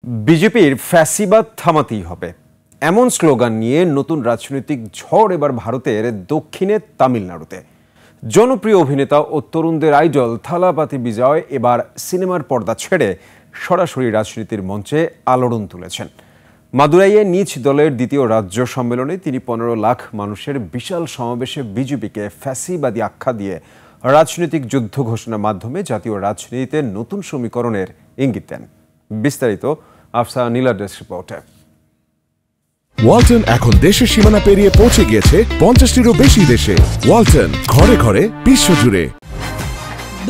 বিজেপির ফ্যাসিবাদ থামাতেই হবে এমন স্লোগান নিয়ে নতুন রাজনৈতিক ঝড় এবার ভারতের দক্ষিণে তামিলনাড়ুতে। জনপ্রিয় অভিনেতা ও তরুণদের আইডল থালাপাতি বিজয় এবার সিনেমার পর্দা ছেড়ে সরাসরি রাজনীতির মঞ্চে আলোড়ন তুলেছেন। মাদুরাইয়ে নিজ দলের দ্বিতীয় রাজ্য সম্মেলনে তিনি 15 লাখ মানুষের বিশাল সমাবেশে বিজেপিকে ফ্যাসিবাদী আখ্যা দিয়ে রাজনৈতিক যুদ্ধ ঘোষণার মাধ্যমে জাতীয় রাজনীতিতে নতুন সমীকরণের ইঙ্গিত দেন। বিস্তারিত আফসা নীলা ডেস্ক রিপোর্টে। ওয়ালটন এখন দেশের সীমানা পেরিয়ে পৌঁছে গিয়েছে 50টিরও বেশি দেশে। ওয়ালটন, ঘরে ঘরে বিশ্বজুড়ে।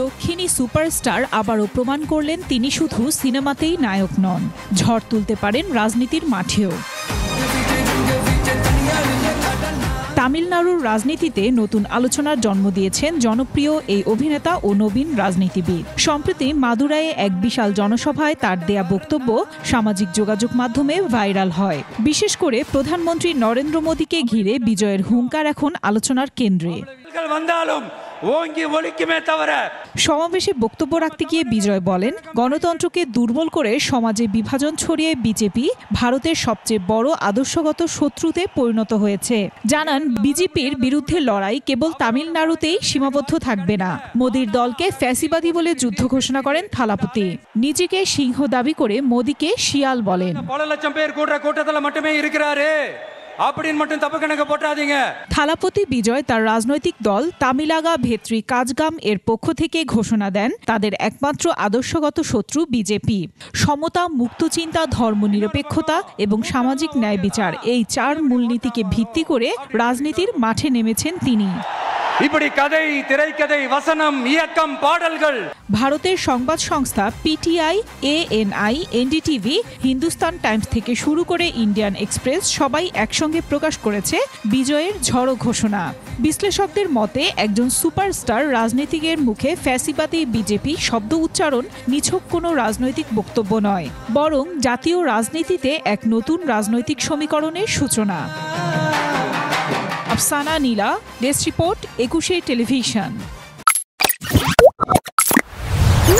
দক্ষিণী সুপারস্টার আবারও প্রমাণ করলেন তিনি শুধু সিনেমাতেই নায়ক নন, ঝড় তুলতে পারেন রাজনীতির মাঠেও। তামিলনাড়ুর রাজনীতিতে নতুন আলোচনার জন্ম দিয়েছেন জনপ্রিয় এই অভিনেতা ও নবীন রাজনীতিবিদ। সম্প্রতি মাদুরাইয়ে এক বিশাল জনসভায় তার দেয়া বক্তব্য সামাজিক যোগাযোগ মাধ্যমে ভাইরাল হয়। বিশেষ করে প্রধানমন্ত্রী নরেন্দ্র মোদীকে ঘিরে বিজয়ের হুঙ্কার এখন আলোচনার কেন্দ্রে। সমাবেশে বক্তব্য রাখতে গিয়ে বিজয় বলেন, গণতন্ত্রকে দুর্বল করে সমাজে বিভাজন ছড়িয়ে বিজেপি ভারতের সবচেয়ে বড় আদর্শগত শত্রুতে পরিণত হয়েছে। জানান, বিজেপির বিরুদ্ধে লড়াই কেবল তামিলনাড়ুতেই সীমাবদ্ধ থাকবে না। মোদীর দলকে ফ্যাসিবাদী বলে যুদ্ধ ঘোষণা করেন থালাপতি। নিজেকে সিংহ দাবি করে মোদীকে শিয়াল বলেন। থালাপতি বিজয় তার রাজনৈতিক দল তামিলাগা ভেত্রী কাজগাম এর পক্ষ থেকে ঘোষণা দেন তাদের একমাত্র আদর্শগত শত্রু বিজেপি। সমতা, মুক্তচিন্তা, ধর্মনিরপেক্ষতা এবং সামাজিক ন্যায় বিচার, এই 4 মূলনীতিকে ভিত্তি করে রাজনীতির মাঠে নেমেছেন তিনি। ভারতের সংবাদ সংস্থা PTI, ANI, NDTV, Hindustan Times থেকে শুরু করে ইন্ডিয়ান এক্সপ্রেস সবাই একসঙ্গে প্রকাশ করেছে বিজয়ের ঝড়ো ঘোষণা। বিশ্লেষকদের মতে একজন সুপারস্টার রাজনীতিকের মুখে ফ্যাসিবাদী বিজেপি শব্দ উচ্চারণ নিছক কোনো রাজনৈতিক বক্তব্য নয়, বরং জাতীয় রাজনীতিতে এক নতুন রাজনৈতিক সমীকরণের সূচনা। আফসানা নীলা, ডেস্ক রিপোর্ট, 21 টেলিভিশন।